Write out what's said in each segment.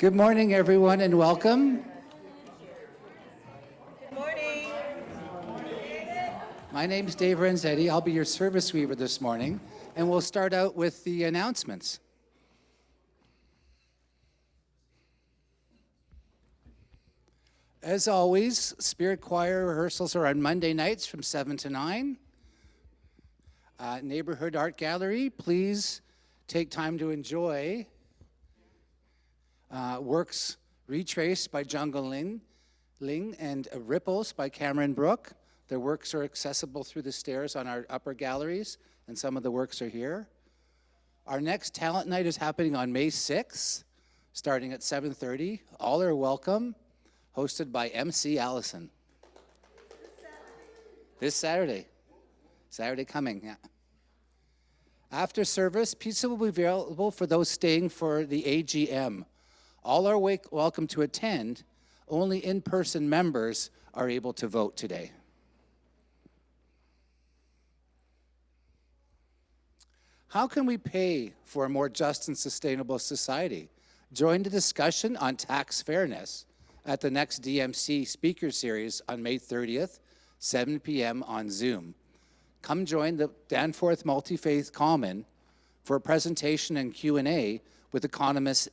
Good morning, everyone, and welcome. Good morning. My name is Dave Renzetti. I'll be your service weaver this morning, and we'll start out with the announcements. As always, Spirit Choir rehearsals are on Monday nights from 7 to 9. Neighborhood Art Gallery, please take time to enjoy works Retraced by Jungle Ling and Ripples by Cameron Brook. Their works are accessible through the stairs on our upper galleries, and some of the works are here. Our next talent night is happening on May 6th, starting at 7:30. All are welcome, hosted by MC Allison. This Saturday. Saturday coming, yeah. After service, pizza will be available for those staying for the AGM. All are welcome to attend. Only in-person members are able to vote today. How can we pay for a more just and sustainable society? Join the discussion on tax fairness at the next DMC speaker series on May 30th, 7 p.m. on Zoom. Come join the Danforth Multi-Faith Common for a presentation and Q&A with economist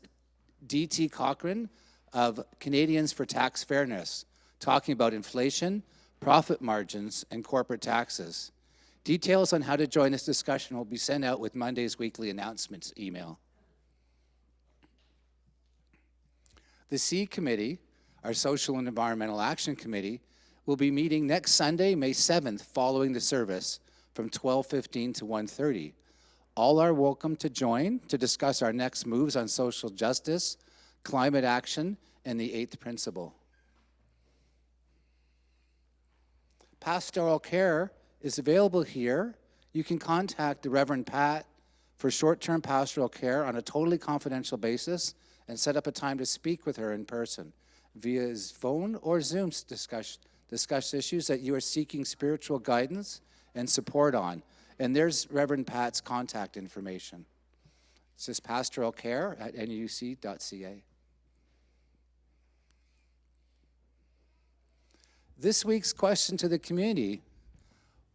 D.T. Cochrane of Canadians for Tax Fairness, talking about inflation, profit margins, and corporate taxes. Details on how to join this discussion will be sent out with Monday's weekly announcements email. The C Committee, our Social and Environmental Action Committee, will be meeting next Sunday, May 7th, following the service from 12:15 to 1:30. All are welcome to join to discuss our next moves on social justice, climate action, and the 8th principle. Pastoral care is available here. You can contact the Reverend Pat for short-term pastoral care on a totally confidential basis and set up a time to speak with her in person via his phone or Zoom to discuss issues that you are seeking spiritual guidance and support on. And there's Reverend Pat's contact information. It's just pastoralcare@nuc.ca. This week's question to the community: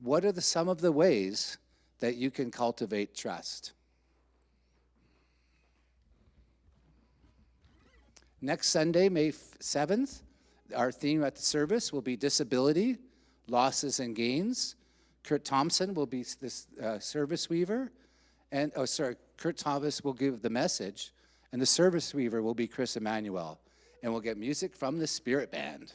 what are some of the ways that you can cultivate trust? Next Sunday, May 7th, our theme at the service will be disability, losses and gains. Kurt Thompson will be this service weaver, and Kurt Thomas will give the message, and the service weaver will be Chris Emmanuel, and we'll get music from the Spirit Band.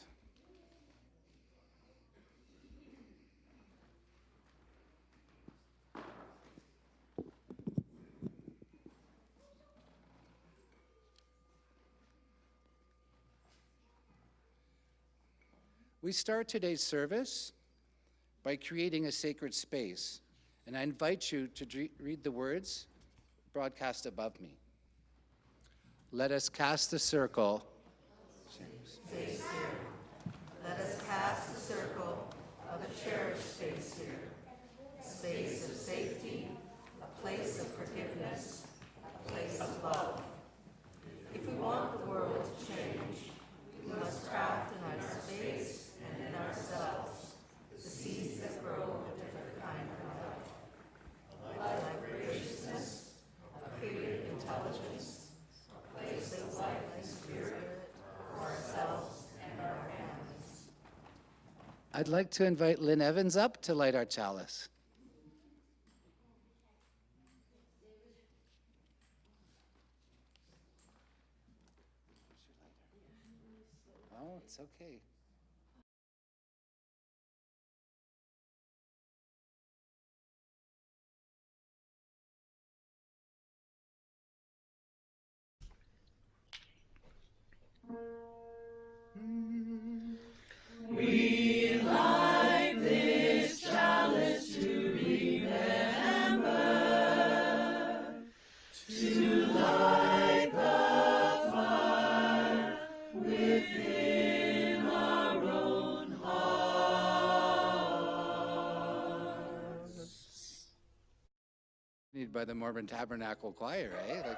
We start today's service by creating a sacred space, and I invite you to read the words broadcast above me. Let us cast the circle. Space here. Let us cast the circle of a cherished space here. A space of safety, a place of forgiveness, a place of love. If we want the world to change, we must craft in our space and in ourselves the seeds that grow a different kind of life. A life of graciousness, of creative intelligence, a place of life and spirit for ourselves and our families. I'd like to invite Lynn Evans up to light our chalice. Oh, it's okay. We light this chalice to remember, to light the fire within our own hearts. By the Mormon Tabernacle Choir, eh?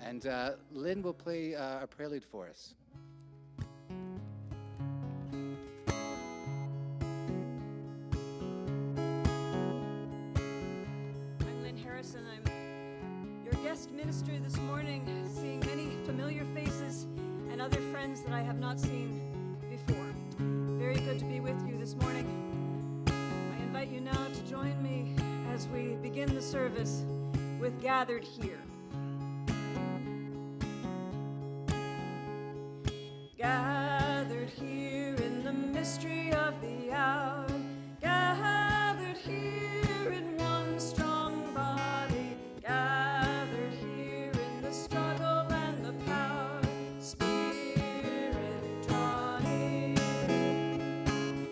And Lynn will play a prelude for us. I'm Lynn Harrison. I'm your guest minister this morning, seeing many familiar faces and other friends that I have not seen before. Very good to be with you this morning. I invite you now to join me as we begin the service with Gathered Here. Gathered here in the mystery of the hour, gathered here in one strong body, gathered here in the struggle and the power, Spirit draw near.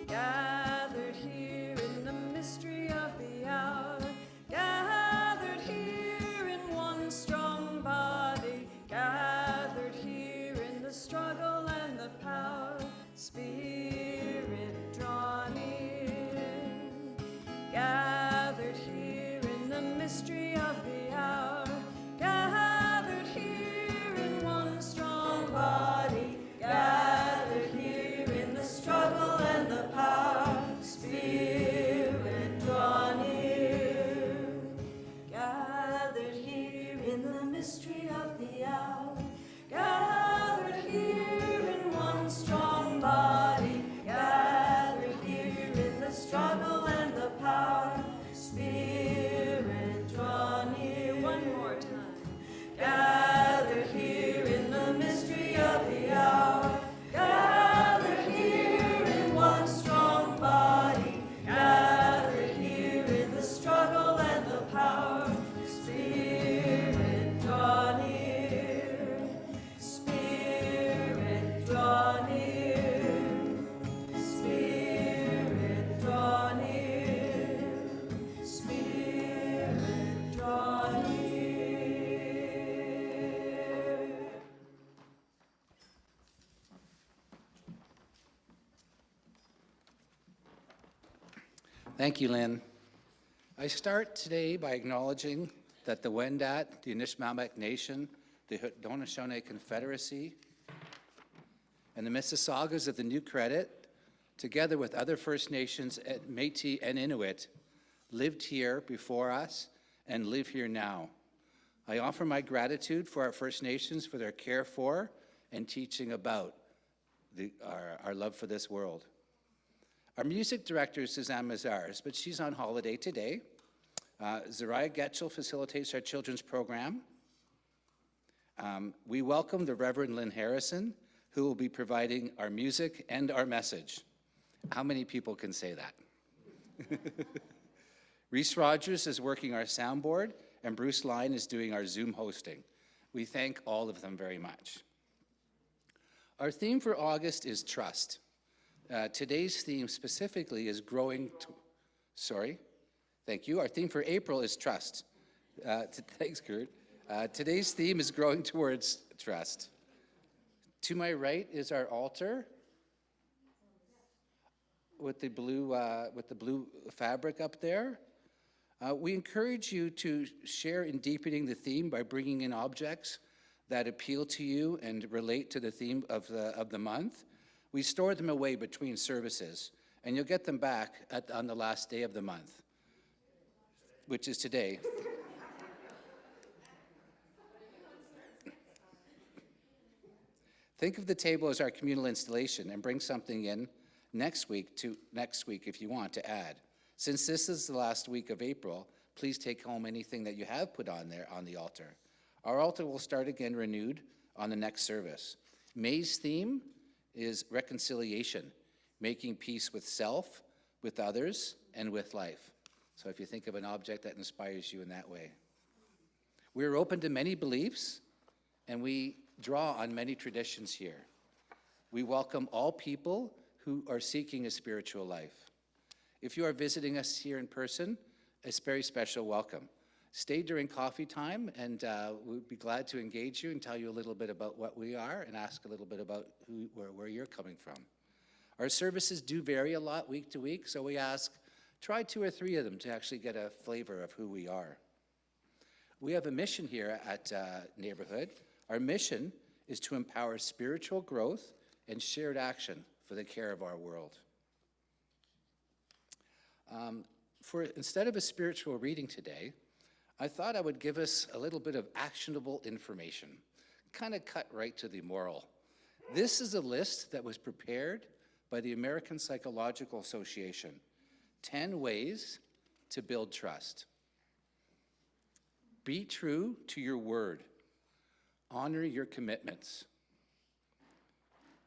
Gathered here in the mystery of the hour, gathered here in one strong body, gathered here in the struggle and the power, Spirit draw near. Gathered here in the mystery of the hour, gathered here in one strong body, gathered here in the struggle and the power, Spirit draw near. Gathered here in the mystery of the hour, gathered here in one strong body, gathered here in the struggle and the power, Spirit draw near. One more time. Gathered here in the mystery of the hour, gathered here in one strong body, gathered here in the struggle and the power, Spirit draw near. Spirit draw near. Spirit draw near. Spirit draw near. Thank you, Lynn. I start today by acknowledging that the Wendat, the Anishinaabeg Nation, the Haudenosaunee Confederacy, and the Mississaugas of the New Credit, together with other First Nations, Métis and Inuit, lived here before us and live here now. I offer my gratitude for our First Nations for their care for and teaching about our love for this world. Our music director is Suzanne Mazars, but she's on holiday today. Zoriah Getchell facilitates our children's program. We welcome the Reverend Lynn Harrison, who will be providing our music and our message. How many people can say that? Reese Rogers is working our soundboard, and Bruce Line is doing our Zoom hosting. We thank all of them very much. Our theme for August is trust. Today's theme specifically is thank you. Our theme for April is trust. Thanks, Kurt. Today's theme is growing towards trust. To my right is our altar with the blue fabric up there. We encourage you to share in deepening the theme by bringing in objects that appeal to you and relate to the theme of the month. We store them away between services, and you'll get them back on the last day of the month, which is today. Think of the table as our communal installation and bring something in next week if you want to add. Since this is the last week of April, please take home anything that you have put on there on the altar. Our altar will start again renewed on the next service. May's theme is reconciliation, making peace with self, with others, and with life. So if you think of an object that inspires you in that way. We're open to many beliefs, and we draw on many traditions here. We welcome all people who are seeking a spiritual life. If you are visiting us here in person, a very special welcome. Stay during coffee time, and we'd be glad to engage you and tell you a little bit about what we are and ask a little bit about where you're coming from. Our services do vary a lot week to week, so we ask, try 2 or 3 of them to actually get a flavor of who we are. We have a mission here at Neighborhood. Our mission is to empower spiritual growth and shared action for the care of our world. Instead of a spiritual reading today, I thought I would give us a little bit of actionable information, kind of cut right to the moral. This is a list that was prepared by the American Psychological Association, 10 ways to build trust. Be true to your word. Honor your commitments.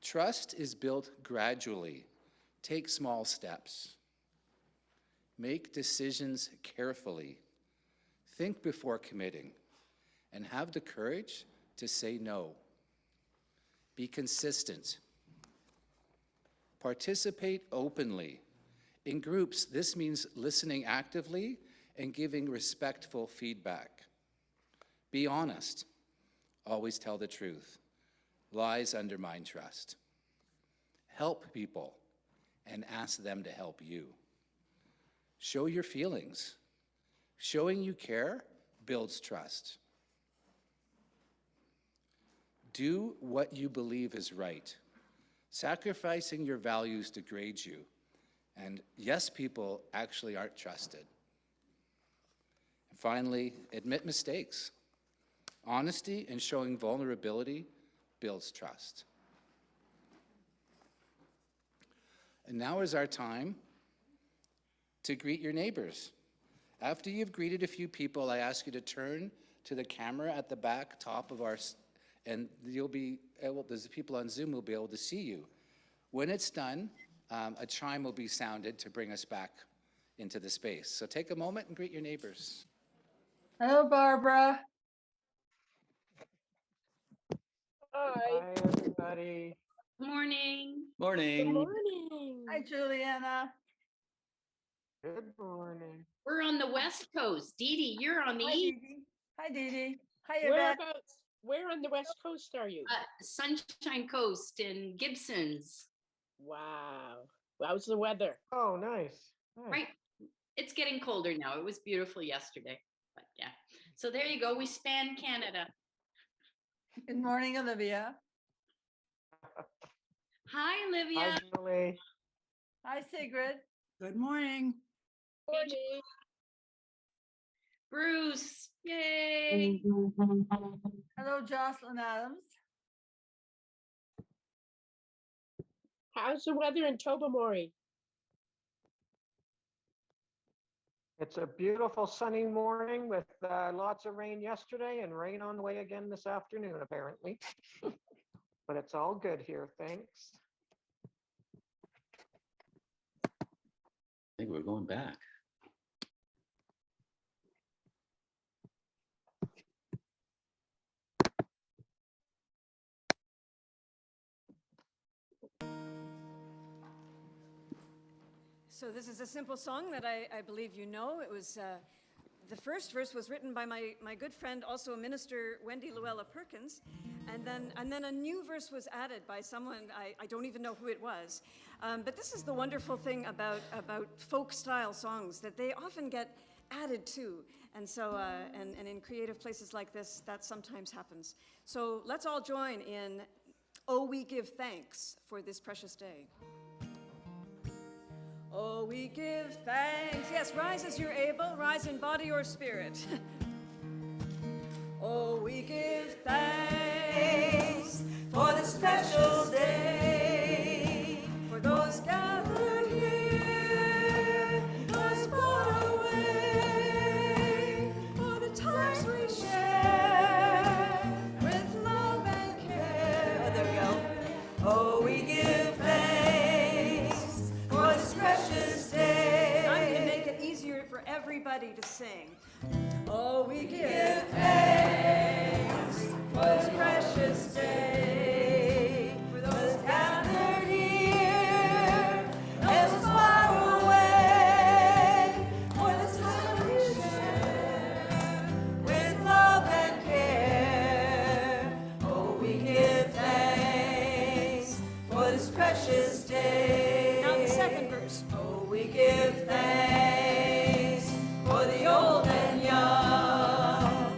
Trust is built gradually. Take small steps. Make decisions carefully. Think before committing, and have the courage to say no. Be consistent. Participate openly. In groups, this means listening actively and giving respectful feedback. Be honest. Always tell the truth. Lies undermine trust. Help people and ask them to help you. Show your feelings. Showing you care builds trust. Do what you believe is right. Sacrificing your values degrades you. And yes, people actually aren't trusted. And finally, admit mistakes. Honesty and showing vulnerability builds trust. And now is our time to greet your neighbors. After you've greeted a few people, I ask you to turn to the camera at the back top of our, and you'll be able, there's the people on Zoom will be able to see you. When it's done, a chime will be sounded to bring us back into the space. So take a moment and greet your neighbors. Hello, Barbara. Hi, everybody. Morning. Morning. Morning. Hi, Juliana. Good morning. We're on the West Coast. Dee Dee, you're on the Hi, East. Dee Dee. Hi, Dee Dee. Hi, Yvette. Whereabouts? Where on the West Coast are you? Sunshine Coast in Gibson's. Wow. How's the weather? Oh, nice. Right. It's getting colder now. It was beautiful yesterday. But yeah. So there you go. We span Canada. Good morning, Olivia. Hi, Olivia. Hi, Julie. Hi, Sigrid. Good morning. Morning. Bruce. Yay. Hello, Jocelyn Adams. How's the weather in Tobermory? It's a beautiful sunny morning with lots of rain yesterday and rain on the way again this afternoon, apparently. But it's all good here, thanks. I think we're going back. So this is a simple song that I believe you know. It was, the first verse was written by my good friend, also a minister, Wendy Luella Perkins. And then a new verse was added by someone, I don't even know who it was. But this is the wonderful thing about folk style songs, that they often get added to. And so, and in creative places like this, that sometimes happens. So let's all join in, "Oh, we give thanks for this precious day." Oh, we give thanks. Yes, rise as you're able, rise in body or spirit. Oh, we give thanks for this special day, for those gathered here, those far away, for the times we share with love and care. Oh, there we go. Oh, we give thanks for this precious day. I'm going to make it easier for everybody to sing. Oh, we give thanks for this precious day, for those gathered here, those far away, for the time we share with love and care. Oh, we give thanks for this precious day. Now the second verse. Oh, we give thanks for the old and young,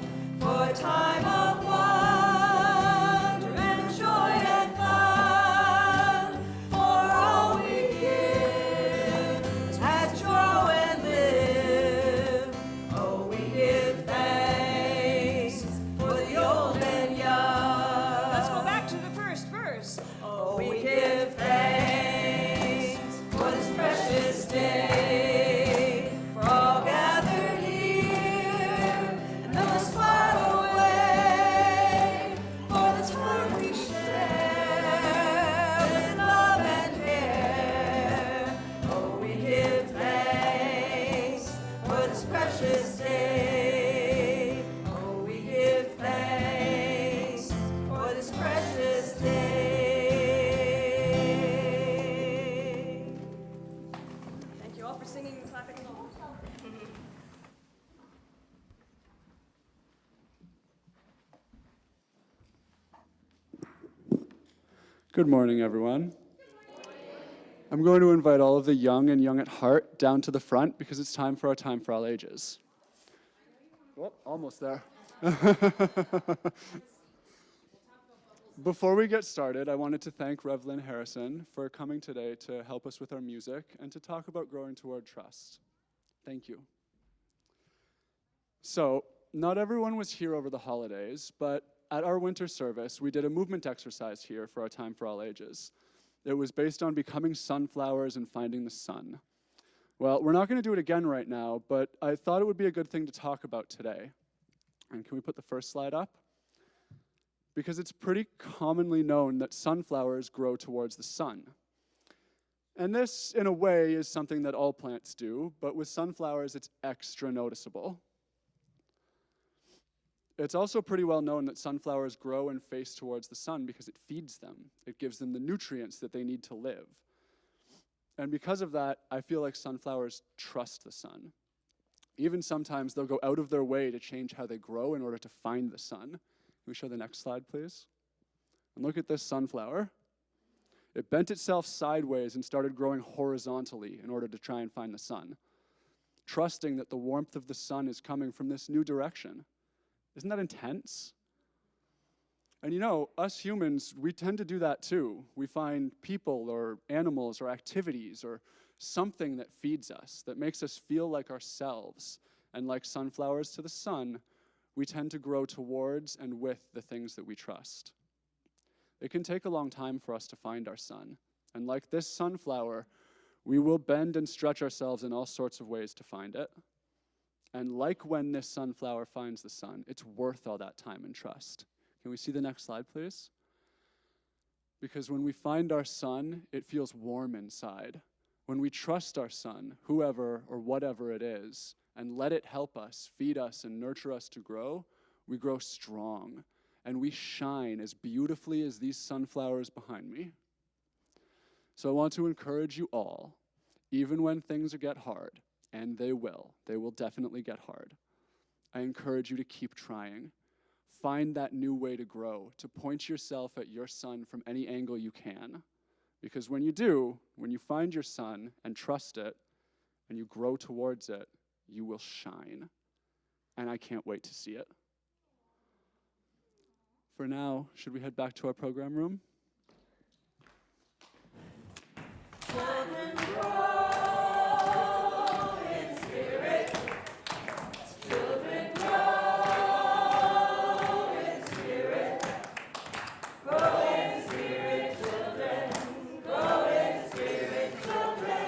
Good morning, everyone. I'm going to invite all of the young and young at heart down to the front because it's time for our Time for All Ages. Oh, almost there. Before we get started, I wanted to thank Rev. Lynn Harrison for coming today to help us with our music and to talk about growing toward trust. Thank you. So, not everyone was here over the holidays, but at our winter service, we did a movement exercise here for our Time for All Ages. It was based on becoming sunflowers and finding the sun. Well, we're not going to do it again right now, but I thought it would be a good thing to talk about today. And can we put the first slide up? Because it's pretty commonly known that sunflowers grow towards the sun. And this, in a way, is something that all plants do, but with sunflowers, it's extra noticeable. It's also pretty well known that sunflowers grow and face towards the sun because it feeds them. It gives them the nutrients that they need to live. And because of that, I feel like sunflowers trust the sun. Even sometimes they'll go out of their way to change how they grow in order to find the sun. Can we show the next slide, please? And look at this sunflower. It bent itself sideways and started growing horizontally in order to try and find the sun, trusting that the warmth of the sun is coming from this new direction. Isn't that intense? And you know, us humans, we tend to do that too. We find people or animals or activities or something that feeds us, that makes us feel like ourselves. And like sunflowers to the sun, we tend to grow towards and with the things that we trust. It can take a long time for us to find our sun. And like this sunflower, we will bend and stretch ourselves in all sorts of ways to find it. And like when this sunflower finds the sun, it's worth all that time and trust. Can we see the next slide, please? Because when we find our sun, it feels warm inside. When we trust our sun, whoever or whatever it is, and let it help us, feed us, and nurture us to grow, we grow strong, and we shine as beautifully as these sunflowers behind me. So I want to encourage you all, even when things get hard, and they will definitely get hard, I encourage you to keep trying. Find that new way to grow, to point yourself at your sun from any angle you can. Because when you do, when you find your sun and trust it, and you grow towards it, you will shine. And I can't wait to see it. For now, should we head back to our program room? Children grow in spirit. Children grow in spirit. Grow in spirit, children. Grow in spirit, children.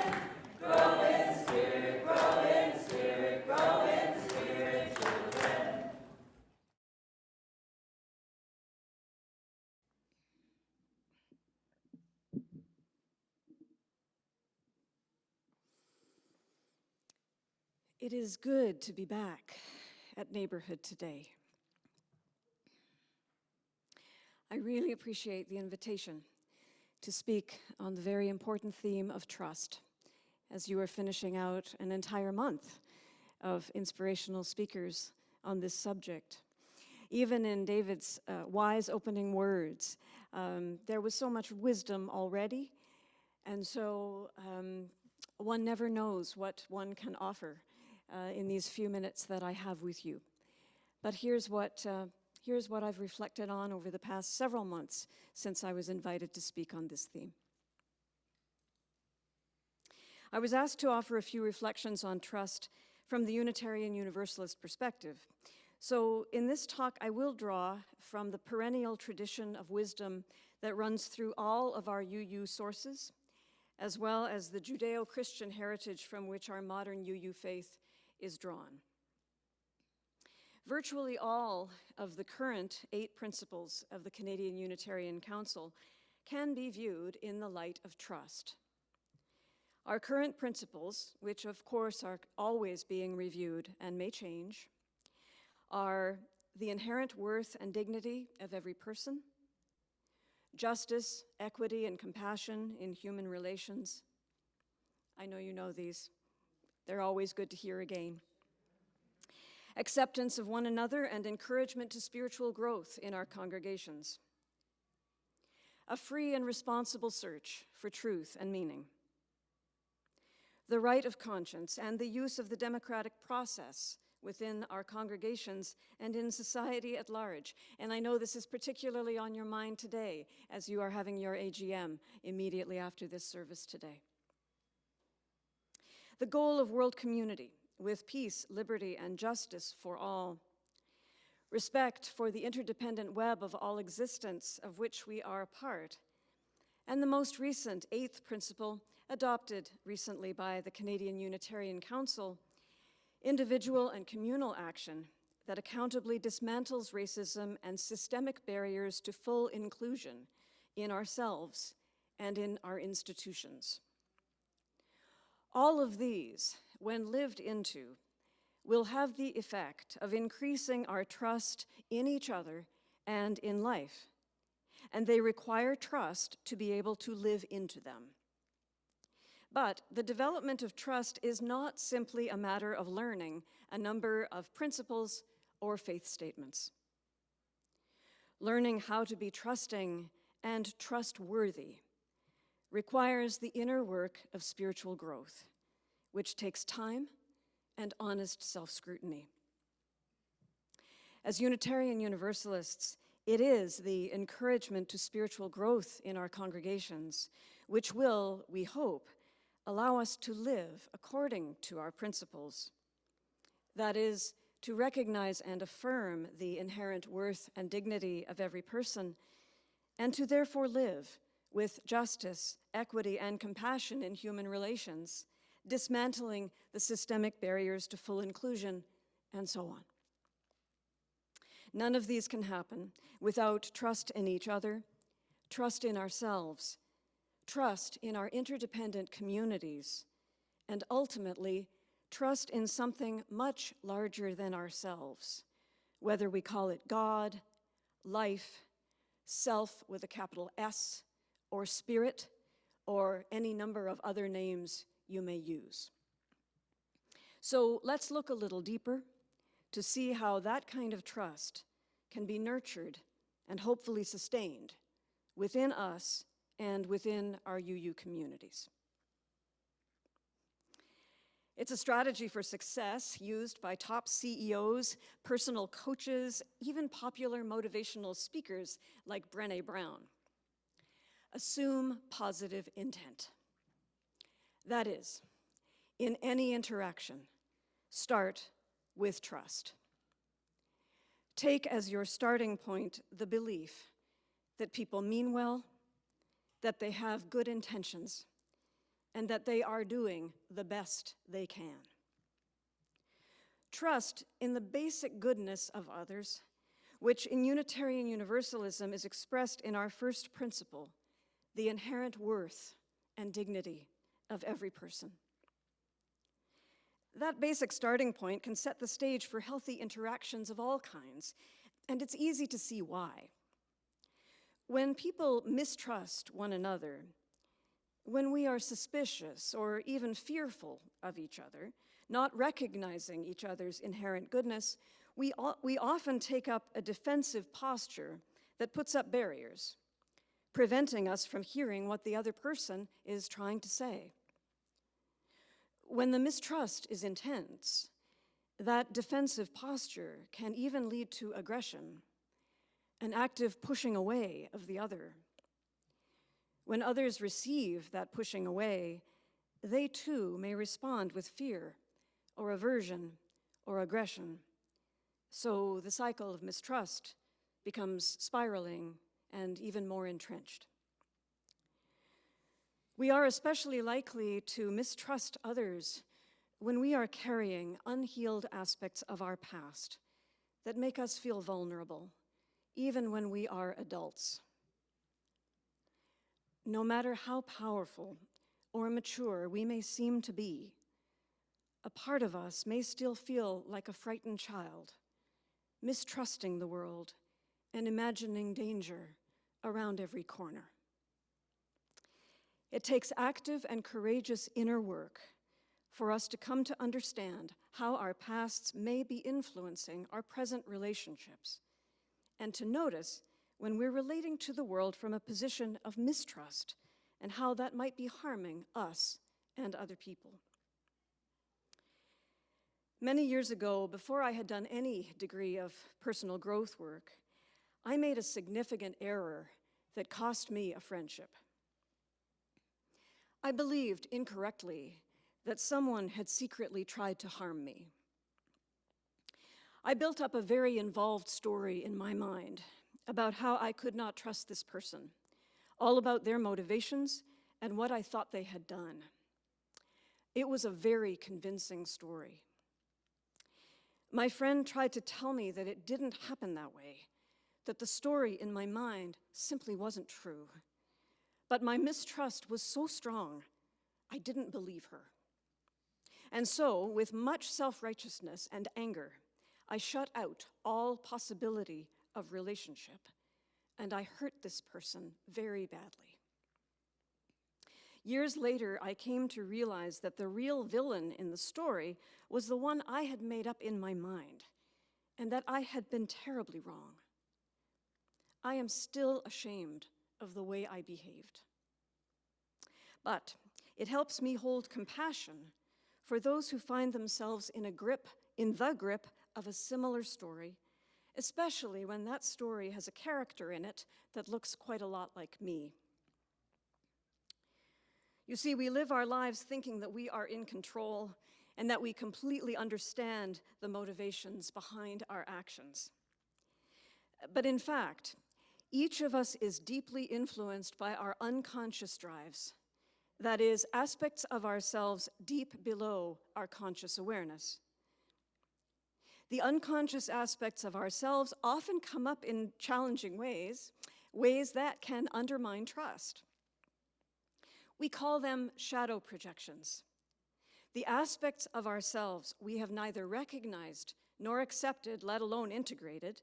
Grow in spirit, grow in spirit, grow in spirit, children. It is good to be back at Neighborhood today. I really appreciate the invitation to speak on the very important theme of trust as you are finishing out an entire month of inspirational speakers on this subject. Even in David's wise opening words, there was so much wisdom already, and so one never knows what one can offer in these few minutes that I have with you. But here's what I've reflected on over the past several months since I was invited to speak on this theme. I was asked to offer a few reflections on trust from the Unitarian Universalist perspective. So in this talk, I will draw from the perennial tradition of wisdom that runs through all of our UU sources, as well as the Judeo-Christian heritage from which our modern UU faith is drawn. Virtually all of the current 8 principles of the Canadian Unitarian Council can be viewed in the light of trust. Our current principles, which of course are always being reviewed and may change, are the inherent worth and dignity of every person, justice, equity, and compassion in human relations. I know you know these. They're always good to hear again. Acceptance of one another and encouragement to spiritual growth in our congregations. a free and responsible search for truth and meaning. The right of conscience and the use of the democratic process within our congregations and in society at large. And I know this is particularly on your mind today as you are having your AGM immediately after this service today. The goal of world community with peace, liberty, and justice for all. Respect for the interdependent web of all existence of which we are a part. And the most recent 8th principle, adopted recently by the Canadian Unitarian Council, individual and communal action that accountably dismantles racism and systemic barriers to full inclusion in ourselves and in our institutions. All of these, when lived into, will have the effect of increasing our trust in each other and in life, and they require trust to be able to live into them. But the development of trust is not simply a matter of learning a number of principles or faith statements. Learning how to be trusting and trustworthy requires the inner work of spiritual growth, which takes time and honest self-scrutiny. As Unitarian Universalists, it is the encouragement to spiritual growth in our congregations, which will, we hope, allow us to live according to our principles. That is, to recognize and affirm the inherent worth and dignity of every person, and to therefore live with justice, equity, and compassion in human relations, dismantling the systemic barriers to full inclusion, and so on. None of these can happen without trust in each other, trust in ourselves, trust in our interdependent communities, and ultimately, trust in something much larger than ourselves, whether we call it God, life, self with a capital S, or spirit, or any number of other names you may use. So let's look a little deeper to see how that kind of trust can be nurtured and hopefully sustained within us and within our UU communities. It's a strategy for success used by top CEOs, personal coaches, even popular motivational speakers like Brené Brown. Assume positive intent. That is, in any interaction, start with trust. Take as your starting point the belief that people mean well, that they have good intentions, and that they are doing the best they can. Trust in the basic goodness of others, which in Unitarian Universalism is expressed in our first principle, the inherent worth and dignity of every person. That basic starting point can set the stage for healthy interactions of all kinds, and it's easy to see why. When people mistrust one another, when we are suspicious or even fearful of each other, not recognizing each other's inherent goodness, we often take up a defensive posture that puts up barriers, preventing us from hearing what the other person is trying to say. When the mistrust is intense, that defensive posture can even lead to aggression, an active pushing away of the other. When others receive that pushing away, they too may respond with fear or aversion or aggression. So the cycle of mistrust becomes spiraling and even more entrenched. We are especially likely to mistrust others when we are carrying unhealed aspects of our past that make us feel vulnerable, even when we are adults. No matter how powerful or mature we may seem to be, a part of us may still feel like a frightened child, mistrusting the world and imagining danger around every corner. It takes active and courageous inner work for us to come to understand how our pasts may be influencing our present relationships, and to notice when we're relating to the world from a position of mistrust and how that might be harming us and other people. Many years ago, before I had done any degree of personal growth work, I made a significant error that cost me a friendship. I believed incorrectly that someone had secretly tried to harm me. I built up a very involved story in my mind about how I could not trust this person, all about their motivations and what I thought they had done. It was a very convincing story. My friend tried to tell me that it didn't happen that way, that the story in my mind simply wasn't true. But my mistrust was so strong, I didn't believe her. And so, with much self-righteousness and anger, I shut out all possibility of relationship, and I hurt this person very badly. Years later, I came to realize that the real villain in the story was the one I had made up in my mind, and that I had been terribly wrong. I am still ashamed of the way I behaved. But it helps me hold compassion for those who find themselves in the grip of a similar story, especially when that story has a character in it that looks quite a lot like me. You see, we live our lives thinking that we are in control and that we completely understand the motivations behind our actions. But in fact, each of us is deeply influenced by our unconscious drives, that is, aspects of ourselves deep below our conscious awareness. The unconscious aspects of ourselves often come up in challenging ways, ways that can undermine trust. We call them shadow projections. The aspects of ourselves we have neither recognized nor accepted, let alone integrated,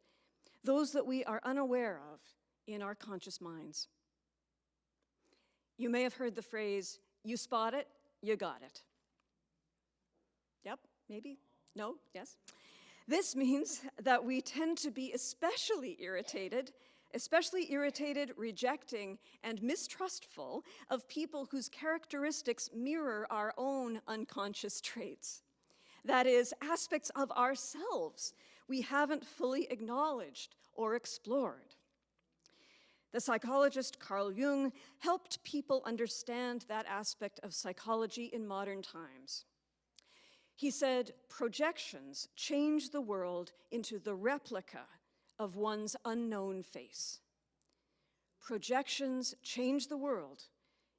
those that we are unaware of in our conscious minds. You may have heard the phrase, you spot it, you got it. Yep, maybe, no, yes. This means that we tend to be especially irritated, rejecting, and mistrustful of people whose characteristics mirror our own unconscious traits. That is, aspects of ourselves we haven't fully acknowledged or explored. The psychologist Carl Jung helped people understand that aspect of psychology in modern times. He said, projections change the world into the replica of one's unknown face. Projections change the world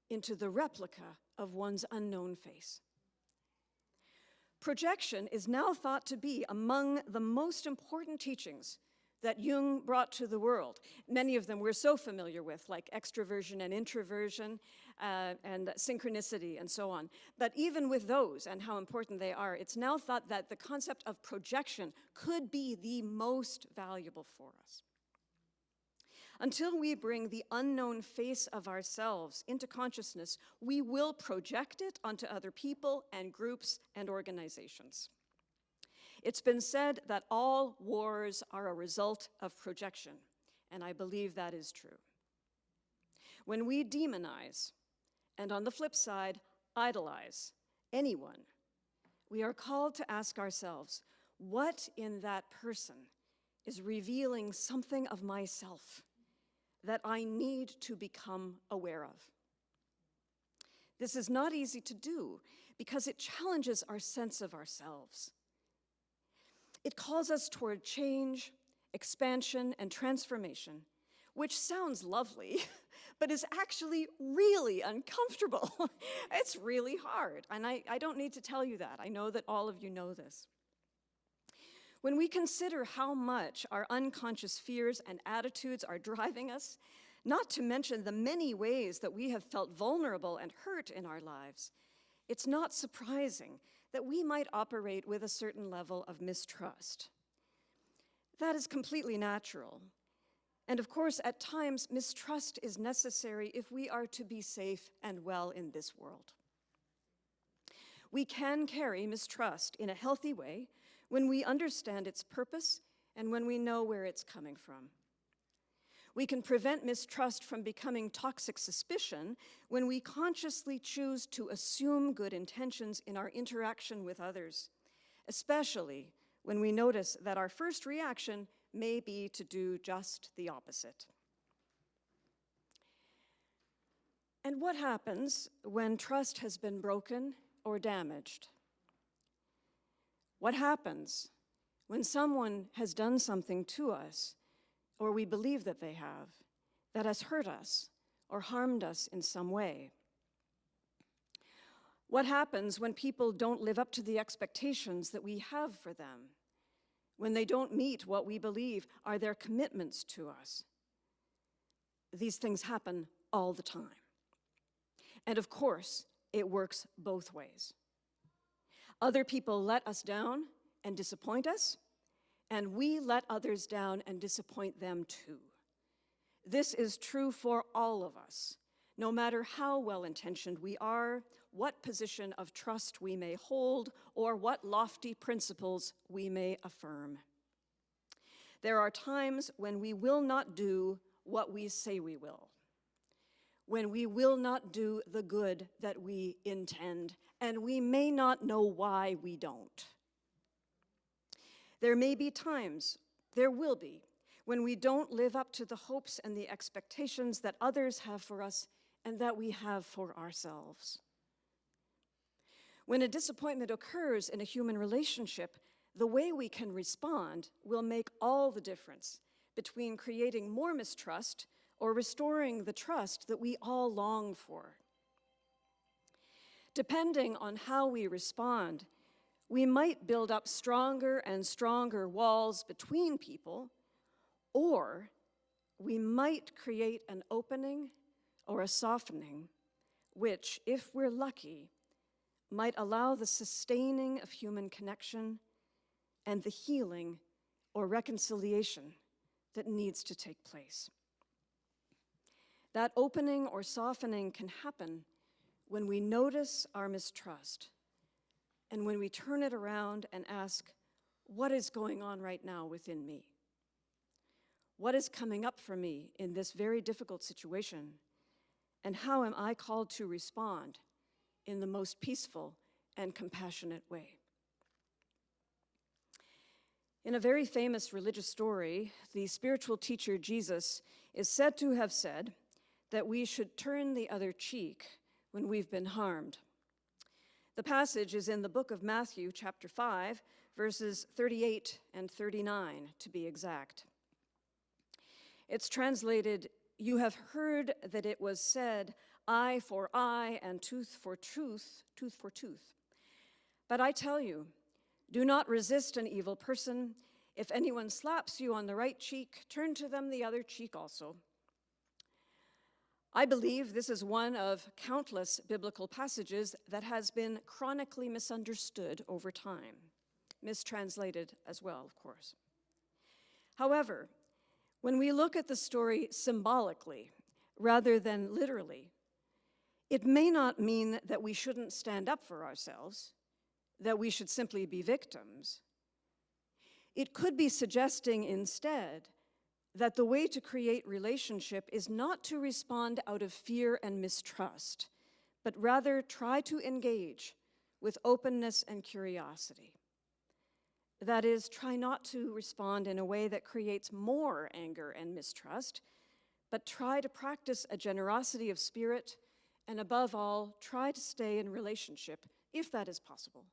into the replica of one's unknown face. Projection is now thought to be among the most important teachings that Jung brought to the world. Many of them we're so familiar with, like extroversion and introversion, and synchronicity and so on. But even with those and how important they are, it's now thought that the concept of projection could be the most valuable for us. Until we bring the unknown face of ourselves into consciousness, we will project it onto other people and groups and organizations. It's been said that all wars are a result of projection, and I believe that is true. When we demonize, and on the flip side, idolize anyone, we are called to ask ourselves, what in that person is revealing something of myself that I need to become aware of? This is not easy to do because it challenges our sense of ourselves. It calls us toward change, expansion, and transformation, which sounds lovely, but is actually really uncomfortable. It's really hard, and I don't need to tell you that. I know that all of you know this. When we consider how much our unconscious fears and attitudes are driving us, not to mention the many ways that we have felt vulnerable and hurt in our lives, it's not surprising that we might operate with a certain level of mistrust. That is completely natural. And of course, at times, mistrust is necessary if we are to be safe and well in this world. We can carry mistrust in a healthy way when we understand its purpose and when we know where it's coming from. We can prevent mistrust from becoming toxic suspicion when we consciously choose to assume good intentions in our interaction with others, especially when we notice that our first reaction may be to do just the opposite. And what happens when trust has been broken or damaged? What happens when someone has done something to us, or we believe that they have, that has hurt us or harmed us in some way? What happens when people don't live up to the expectations that we have for them? When they don't meet what we believe are their commitments to us? These things happen all the time. And of course, it works both ways. Other people let us down and disappoint us, and we let others down and disappoint them too. This is true for all of us, no matter how well-intentioned we are, what position of trust we may hold, or what lofty principles we may affirm. There are times when we will not do what we say we will, when we will not do the good that we intend, and we may not know why we don't. There may be times, there will be, when we don't live up to the hopes and the expectations that others have for us and that we have for ourselves. When a disappointment occurs in a human relationship, the way we can respond will make all the difference between creating more mistrust or restoring the trust that we all long for. Depending on how we respond, we might build up stronger and stronger walls between people, or we might create an opening or a softening, which, if we're lucky, might allow the sustaining of human connection and the healing or reconciliation that needs to take place. That opening or softening can happen when we notice our mistrust and when we turn it around and ask, what is going on right now within me? What is coming up for me in this very difficult situation? And how am I called to respond in the most peaceful and compassionate way? In a very famous religious story, the spiritual teacher Jesus is said to have said that we should turn the other cheek when we've been harmed. The passage is in the book of Matthew, chapter 5, verses 38 and 39, to be exact. It's translated, "You have heard that it was said, eye for eye and tooth for tooth, tooth for tooth. But I tell you, do not resist an evil person. If anyone slaps you on the right cheek, turn to them the other cheek also." I believe this is one of countless biblical passages that has been chronically misunderstood over time, mistranslated as well, of course. However, when we look at the story symbolically rather than literally, it may not mean that we shouldn't stand up for ourselves, that we should simply be victims. It could be suggesting instead that the way to create relationship is not to respond out of fear and mistrust, but rather try to engage with openness and curiosity. That is, try not to respond in a way that creates more anger and mistrust, but try to practice a generosity of spirit, and above all, try to stay in relationship, if that is possible.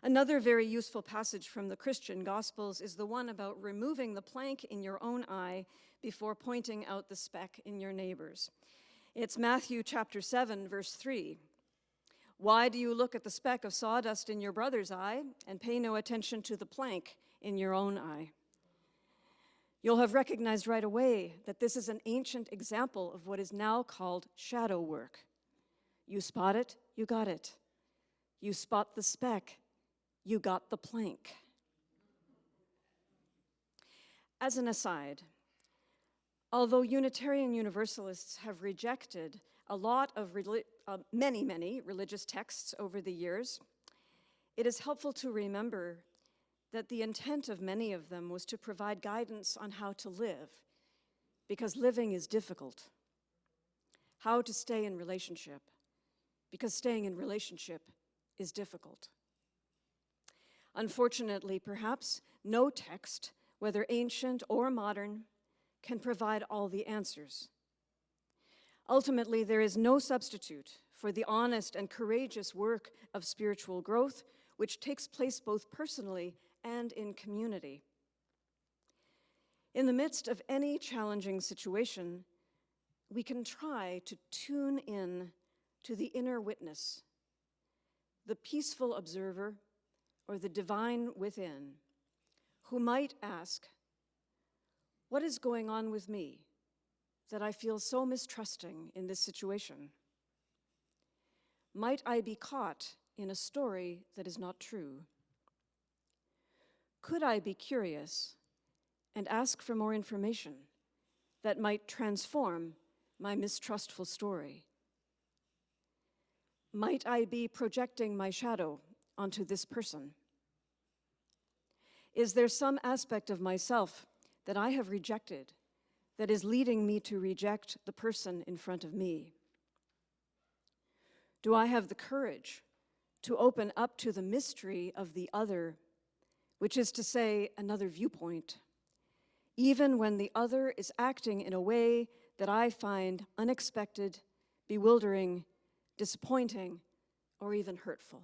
Another very useful passage from the Christian Gospels is the one about removing the plank in your own eye before pointing out the speck in your neighbor's. It's Matthew chapter 7, verse 3. "Why do you look at the speck of sawdust in your brother's eye and pay no attention to the plank in your own eye?" You'll have recognized right away that this is an ancient example of what is now called shadow work. You spot it, you got it. You spot the speck, you got the plank. As an aside, although Unitarian Universalists have rejected a lot of many religious texts over the years, it is helpful to remember that the intent of many of them was to provide guidance on how to live, because living is difficult. How to stay in relationship, because staying in relationship is difficult. Unfortunately, perhaps, no text, whether ancient or modern, can provide all the answers. Ultimately, there is no substitute for the honest and courageous work of spiritual growth, which takes place both personally and in community. In the midst of any challenging situation, we can try to tune in to the inner witness, the peaceful observer, or the divine within, who might ask, what is going on with me that I feel so mistrusting in this situation? Might I be caught in a story that is not true? Could I be curious and ask for more information that might transform my mistrustful story? Might I be projecting my shadow onto this person? Is there some aspect of myself that I have rejected that is leading me to reject the person in front of me? Do I have the courage to open up to the mystery of the other, which is to say, another viewpoint, even when the other is acting in a way that I find unexpected, bewildering, disappointing, or even hurtful?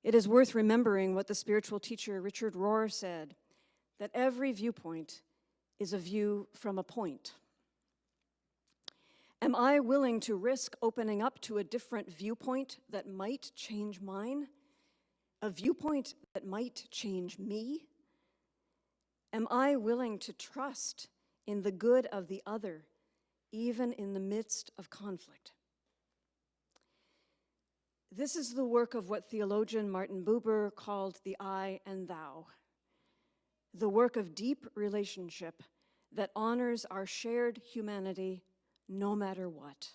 It is worth remembering what the spiritual teacher Richard Rohr said, that every viewpoint is a view from a point. Am I willing to risk opening up to a different viewpoint that might change mine? A viewpoint that might change me? Am I willing to trust in the good of the other, even in the midst of conflict? This is the work of what theologian Martin Buber called the I and thou, the work of deep relationship that honors our shared humanity no matter what.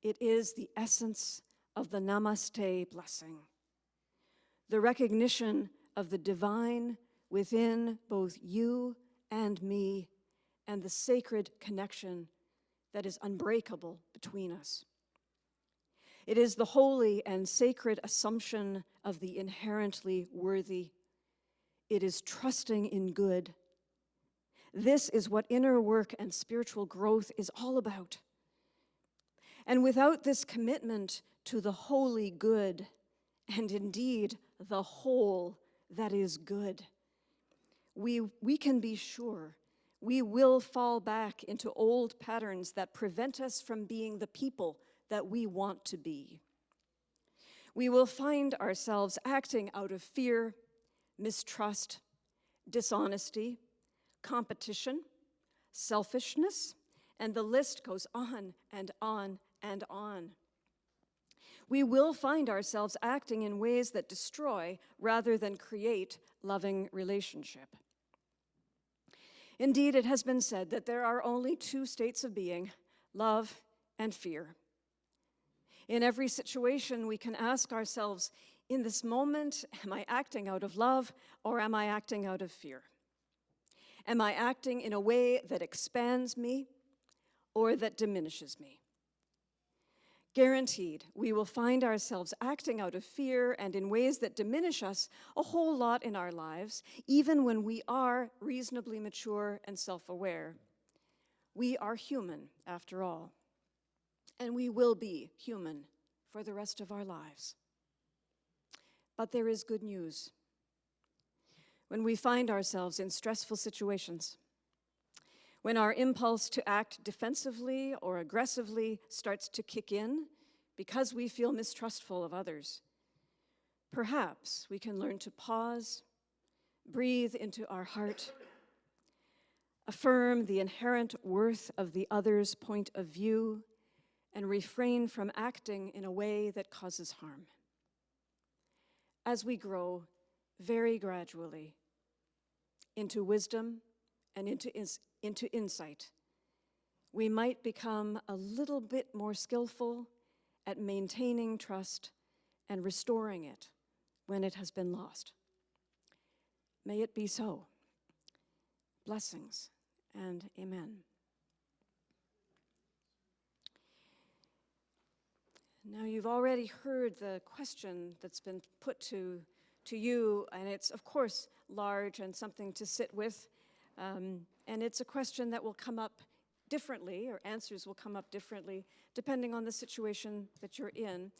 It is the essence of the Namaste blessing, the recognition of the divine within both you and me, and the sacred connection that is unbreakable between us. It is the holy and sacred assumption of the inherently worthy. It is trusting in good. This is what inner work and spiritual growth is all about. And without this commitment to the holy good, and indeed the whole that is good, we can be sure we will fall back into old patterns that prevent us from being the people that we want to be. We will find ourselves acting out of fear, mistrust, dishonesty, competition, selfishness, and the list goes on and on and on. We will find ourselves acting in ways that destroy rather than create loving relationship. Indeed, it has been said that there are only two states of being, love and fear. In every situation, we can ask ourselves, in this moment, am I acting out of love or am I acting out of fear? Am I acting in a way that expands me or that diminishes me? Guaranteed, we will find ourselves acting out of fear and in ways that diminish us a whole lot in our lives, even when we are reasonably mature and self-aware. We are human, after all, and we will be human for the rest of our lives. But there is good news. When we find ourselves in stressful situations, when our impulse to act defensively or aggressively starts to kick in because we feel mistrustful of others, perhaps we can learn to pause, breathe into our heart, affirm the inherent worth of the other's point of view, and refrain from acting in a way that causes harm. As we grow very gradually into wisdom and into insight, we might become a little bit more skillful at maintaining trust and restoring it when it has been lost. May it be so. Blessings and amen. Now, you've already heard the question that's been put to you, and it's, of course, large and something to sit with. And it's a question that will come up differently, or answers will come up differently, depending on the situation that you're in.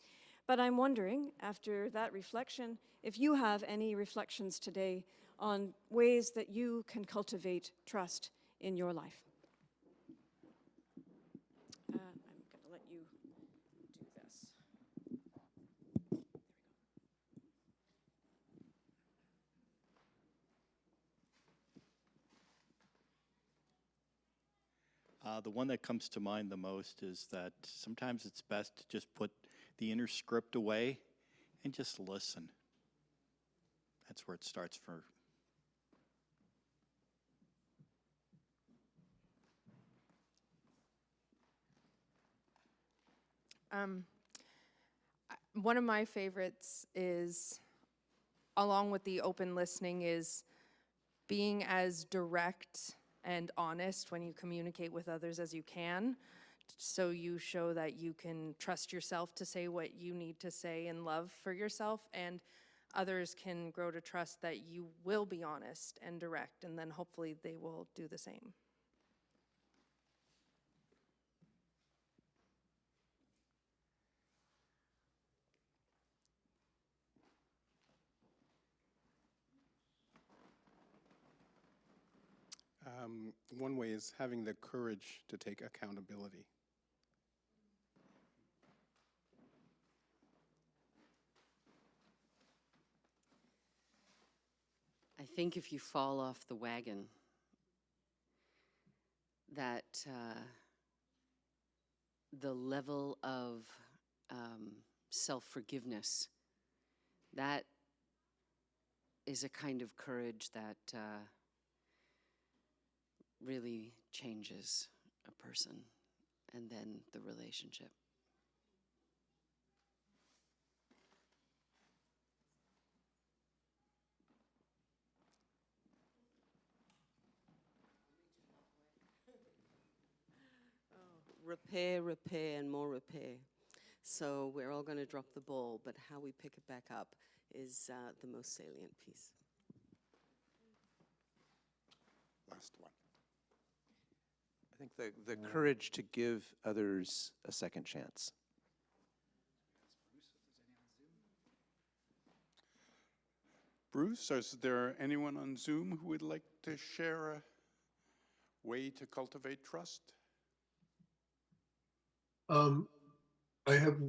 But I'm wondering, after that reflection, if you have any reflections today on ways that you can cultivate trust in your life. I'm going to let you do this. The one that comes to mind the most is that sometimes it's best to just put the inner script away and just listen. That's where it starts for. One of my favorites is, along with the open listening, is being as direct and honest when you communicate with others as you can, so you show that you can trust yourself to say what you need to say in love for yourself, and others can grow to trust that you will be honest and direct, and then hopefully they will do the same. One way is having the courage to take accountability. I think if you fall off the wagon, that the level of self-forgiveness, that is a kind of courage that really changes a person and then the relationship. Repair, repair, and more repair. So we're all going to drop the ball, but how we pick it back up is the most salient piece. Last one. I think the courage to give others a second chance. Bruce, is there anyone on Zoom who would like to share a way to cultivate trust? I have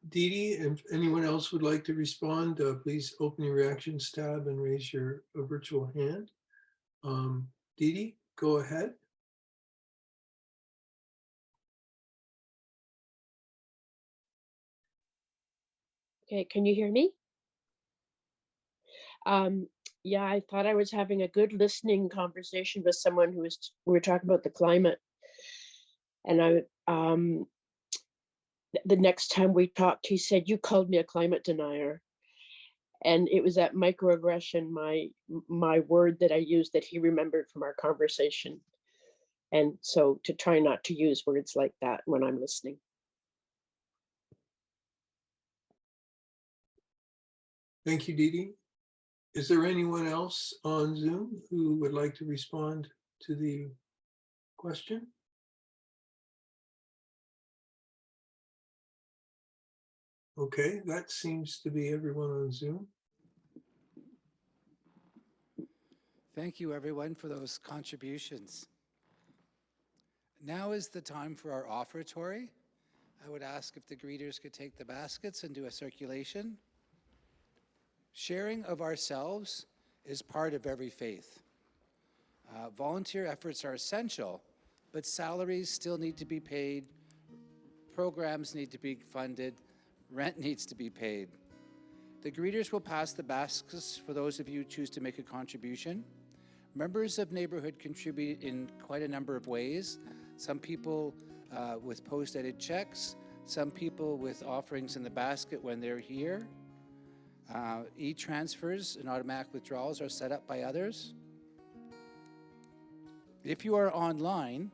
Dee Dee. If anyone else would like to respond, please open your reactions tab and raise your virtual hand. Dee Dee, go ahead. Okay, can you hear me? Yeah, I thought I was having a good listening conversation with someone we were talking about the climate. And the next time we talked, he said, "You called me a climate denier." And it was that microaggression, my word that I used, that he remembered from our conversation. And so to try not to use words like that when I'm listening. Thank you, Dee Dee. Is there anyone else on Zoom who would like to respond to the question? Okay, that seems to be everyone on Zoom. Thank you, everyone, for those contributions. Now is the time for our offertory. I would ask if the greeters could take the baskets and do a circulation. Sharing of ourselves is part of every faith. Volunteer efforts are essential, but salaries still need to be paid, programs need to be funded, rent needs to be paid. The greeters will pass the baskets for those of you who choose to make a contribution. Members of neighborhood contribute in quite a number of ways. Some people with post-dated checks, some people with offerings in the basket when they're here. E-transfers and automatic withdrawals are set up by others. If you are online,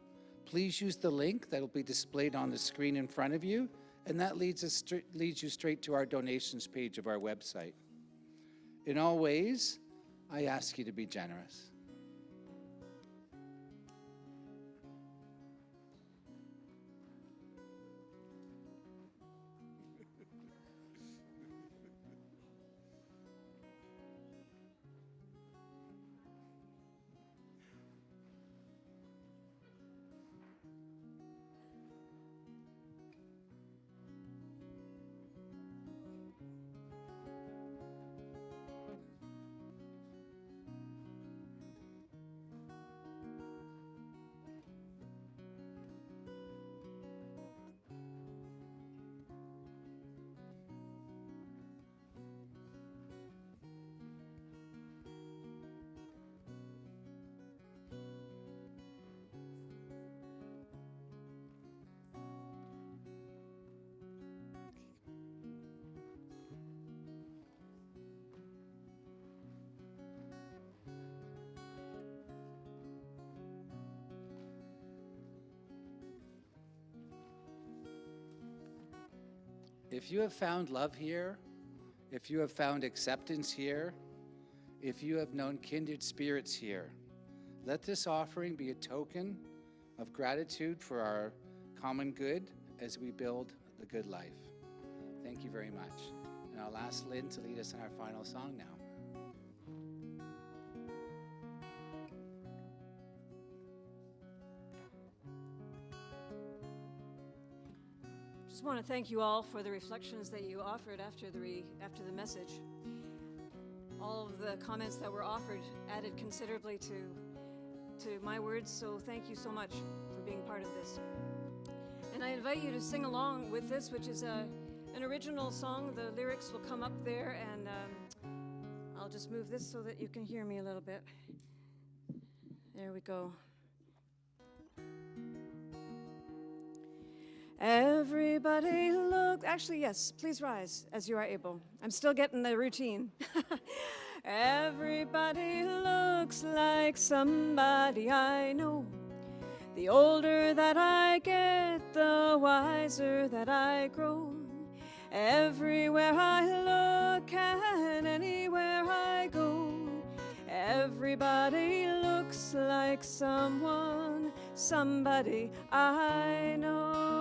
please use the link that will be displayed on the screen in front of you, and that leads you straight to our donations page of our website. In all ways, I ask you to be generous. If you have found love here, if you have found acceptance here, if you have known kindred spirits here, let this offering be a token of gratitude for our common good as we build the good life. Thank you very much. And I'll ask Lynn to lead us in our final song now. Just want to thank you all for the reflections that you offered after the message. All of the comments that were offered added considerably to my words, so thank you so much for being part of this. And I invite you to sing along with this, which is an original song. The lyrics will come up there, and I'll just move this so that you can hear me a little bit. There we go. Everybody look, actually, yes, please rise as you are able. I'm still getting the routine. Everybody looks like somebody I know. The older that I get, the wiser that I grow. Everywhere I look and anywhere I go, everybody looks like somebody I know.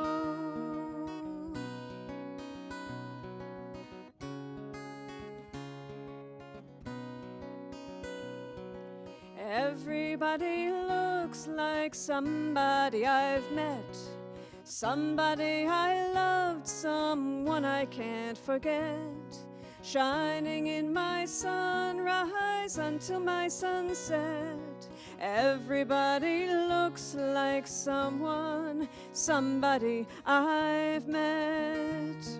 Everybody looks like somebody I've met, somebody I loved, someone I can't forget. Shining in my sunrise until my sunset, everybody looks like somebody I've met.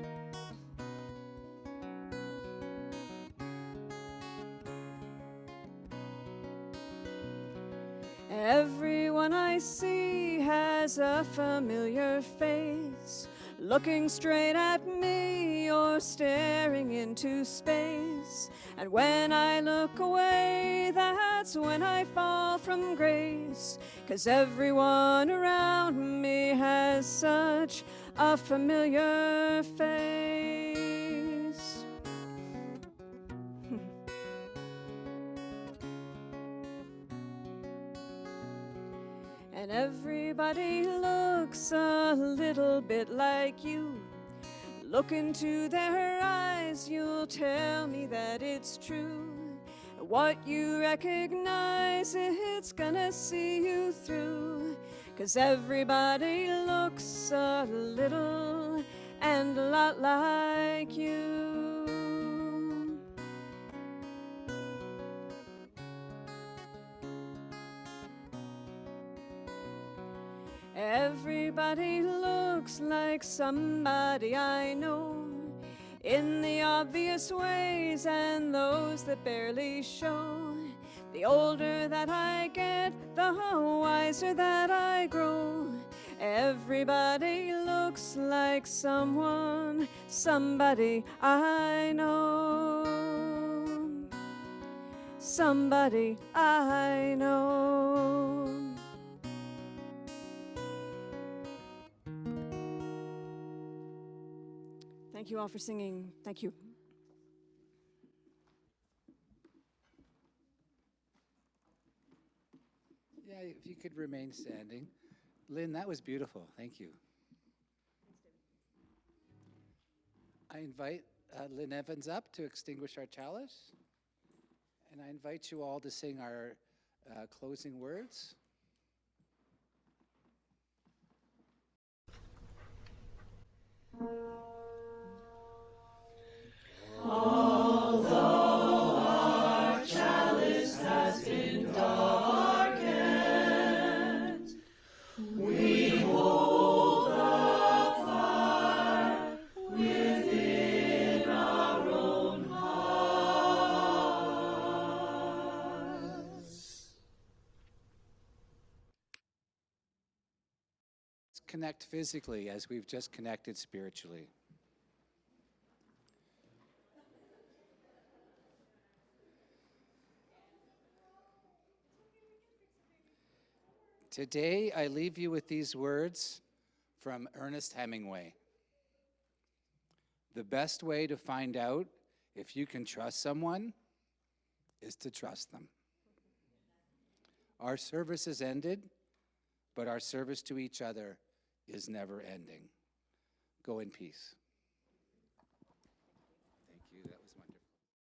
Everyone I see has a familiar face, looking straight at me or staring into space. And when I look away, that's when I fall from grace, 'cause everyone around me has such a familiar face. And everybody looks a little bit like you. Look into their eyes, you'll tell me that it's true. What you recognize, it's gonna see you through. 'Cause everybody looks a little and a lot like you. Everybody looks like somebody I know, in the obvious ways and those that barely show. The older that I get, the wiser that I grow. Everybody looks like somebody I know. somebody I know. Thank you all for singing. Thank you. Yeah, if you could remain standing. Lynn, that was beautiful. Thank you. I invite Lynn Evans up to extinguish our chalice. And I invite you all to sing our closing words. Although our chalice has been darkened, we hold the fire within our own hearts. Let's connect physically as we've just connected spiritually. Today, I leave you with these words from Ernest Hemingway. The best way to find out if you can trust someone is to trust them. Our service is ended, but our service to each other is never ending. Go in peace. Thank you. That was much.